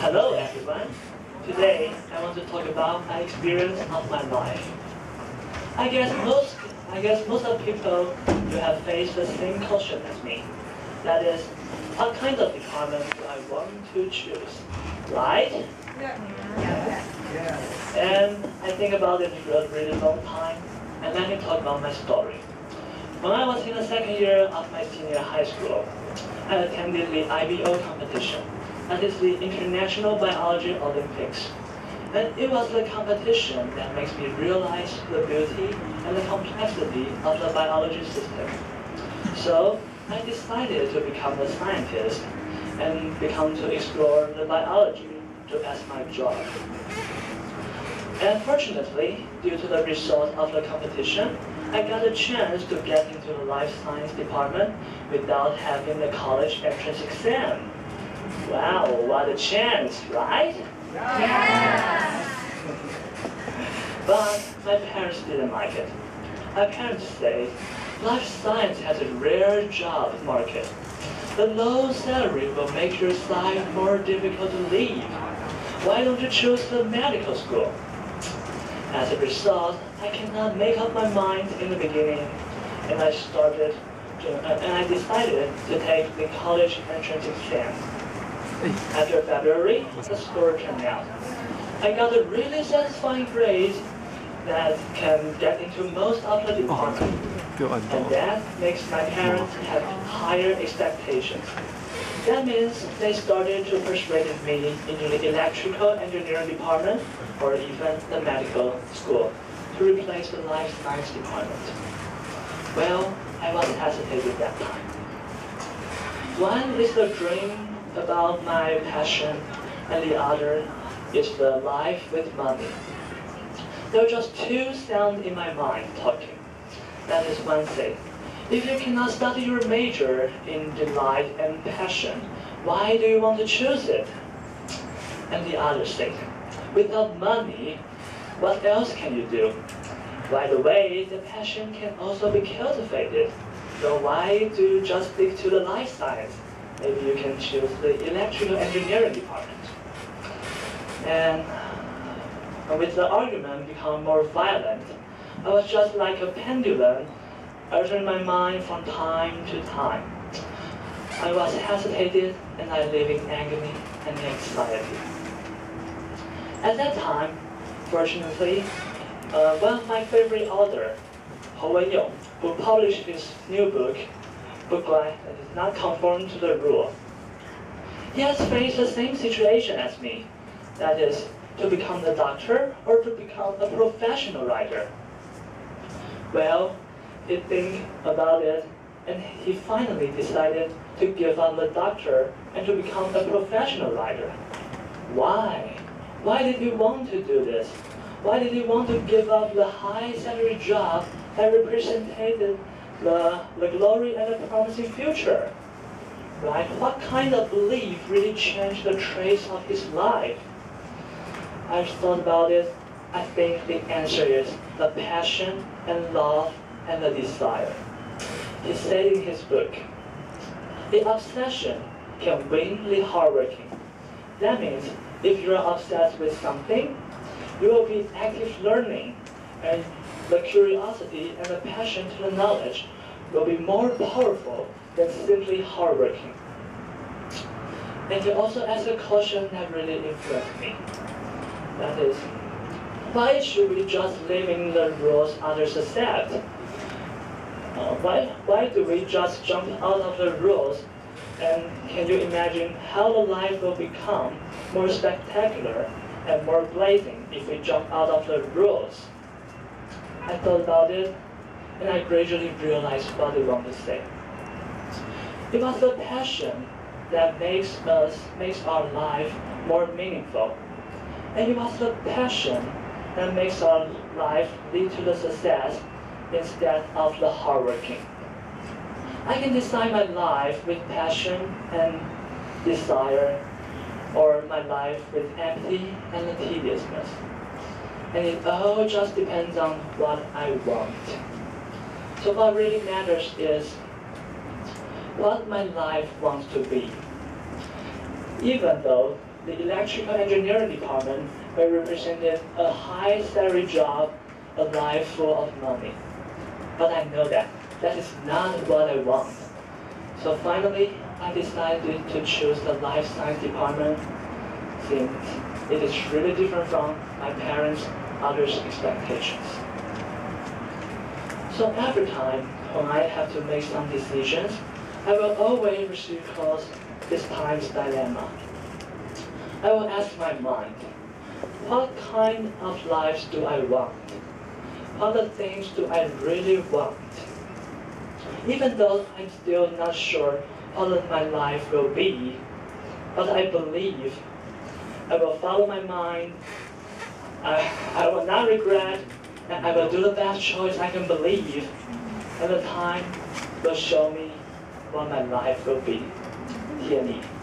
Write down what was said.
Hello everyone. Today I want to talk about my experience of my life. I guess most of people who have faced the same question as me. That is, what kind of department do I want to choose? Right? And I think about it for a really long time, and let me talk about my story. When I was in the second year of my senior high school, I attended the IBO competition. That is the International Biology Olympics. And it was the competition that makes me realize the beauty and the complexity of the biology system. So I decided to become a scientist and become to explore the biology as my job. And fortunately, due to the result of the competition, I got a chance to get into the life science department without having the college entrance exam. Wow, what a chance, right? Yeah. But my parents didn't like it. My parents say, life science has a rare job market. The low salary will make your life more difficult to lead. Why don't you choose the medical school? As a result, I cannot make up my mind in the beginning, and I decided to take the college entrance exam. After February, the score came out. I got a really satisfying grade that can get into most of the department, and that makes my parents have higher expectations. That means they started to persuade me into the electrical engineering department or even the medical school to replace the life science department. Well, I was hesitant at that time. One is the dream about my passion, and the other is the life with money. There are just two sounds in my mind talking. That is one thing. If you cannot study your major in delight and passion, why do you want to choose it? And the other thing, without money, what else can you do? By the way, the passion can also be cultivated. So why do you just stick to the life science? Maybe you can choose the electrical engineering department. And with the argument become more violent, I was just like a pendulum, altering my mind from time to time. I was hesitated and I lived in agony and anxiety. At that time, fortunately, one of my favorite authors, Ho Wen-yong, who published his new book, that is not conform to the rule. He has faced the same situation as me, that is, to become a doctor or to become a professional writer. Well, he think about it, and he finally decided to give up the doctor and to become a professional writer. Why? Why did he want to do this? Why did he want to give up the high salary job that represented the glory and the promising future? Right? What kind of belief really changed the trace of his life? I've thought about it. I think the answer is the passion and love and the desire. He said in his book, the obsession can win the hardworking. That means if you're obsessed with something, you will be active learning, and the curiosity and the passion to the knowledge will be more powerful than simply hardworking. And he also asked a question that really influenced me. That is, why should we just live in the rules others accept? Why do we just jump out of the rules? And can you imagine how the life will become more spectacular and more blazing if we jump out of the rules? I thought about it, and I gradually realized what they want to say. It was the passion that makes our life more meaningful. And it was the passion that makes our life lead to the success instead of the hardworking. I can design my life with passion and desire, or my life with empathy and the tediousness. And it all just depends on what I want. So what really matters is what my life wants to be. Even though the electrical engineering department may represent a high salary job, a life full of money. But I know that that is not what I want. So finally, I decided to choose the life science department since it is really different from my parents' others' expectations. So every time when I have to make some decisions, I will always recall this time's dilemma. I will ask my mind, what kind of lives do I want? What are the things do I really want? Even though I'm still not sure what my life will be, but I believe I will follow my mind, I will not regret, and I will do the best choice I can believe, and the time will show me what my life will be. 天理。